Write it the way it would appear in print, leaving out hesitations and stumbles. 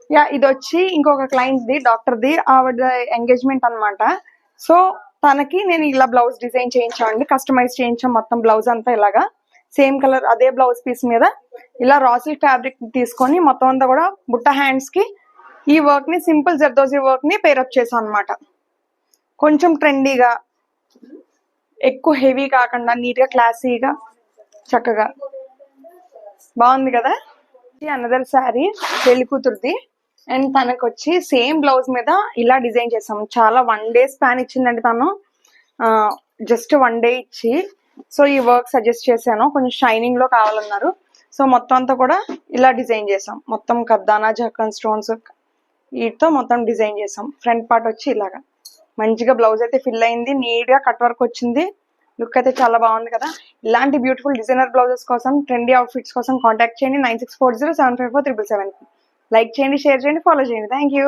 Yeah ఇది వచ్చి ఇంకొక క్లయింట్ ది డాక్టర్ ది ఆవిడ ఎంగేజ్మెంట్ అన్నమాట. సో తనకి నేను ఇలా బ్లౌజ్ డిజైన్ చేయించామండి, కస్టమైజ్ చేయించాం మొత్తం బ్లౌజ్ అంతా ఇలాగా సేమ్ కలర్ అదే బ్లౌజ్ పీస్ మీద ఇలా రా సిల్క్ ఫ్యాబ్రిక్ తీసుకొని మొత్తం అంతా కూడా బుట్ట హ్యాండ్స్ కి ఈ వర్క్ ని సింపుల్ జర్దోజీ వర్క్ ని పేరప్ చేసాం అన్నమాట. కొంచెం ట్రెండీగా, ఎక్కువ హెవీ కాకుండా నీట్ గా క్లాసీగా చక్కగా బాగుంది కదా. అనదర్ శారీ పెళ్లి కూతురుది అండ్ తనకు వచ్చి సేమ్ బ్లౌజ్ మీద ఇలా డిజైన్ చేసాం. చాలా 1 day స్పాన్ ఇచ్చిందండి తను, జస్ట్ 1 day ఇచ్చి. సో ఈ వర్క్ సజెస్ట్ చేశాను, కొంచెం షైనింగ్ లో కావాలన్నారు. సో మొత్తం అంతా కూడా ఇలా డిజైన్ చేసాం, మొత్తం కద్దానా జక్కన్ స్టోన్స్ వీటితో మొత్తం డిజైన్ చేసాం. ఫ్రంట్ పార్ట్ వచ్చి ఇలాగా మంచిగా బ్లౌజ్ అయితే ఫిల్ అయింది, నీట్ గా కట్ వర్క్ వచ్చింది, లుక్ అయితే చాలా బాగుంది కదా. ఇలాంటి బ్యూటిఫుల్ డిజైనర్ బ్లౌజెస్ కోసం, ట్రెండీ అవుట్ఫిట్స్ కోసం కాంటాక్ట్ చేయండి 9640754777. లైక్ చేయండి, షేర్ చేయండి, ఫాలో చేయండి. Thank you.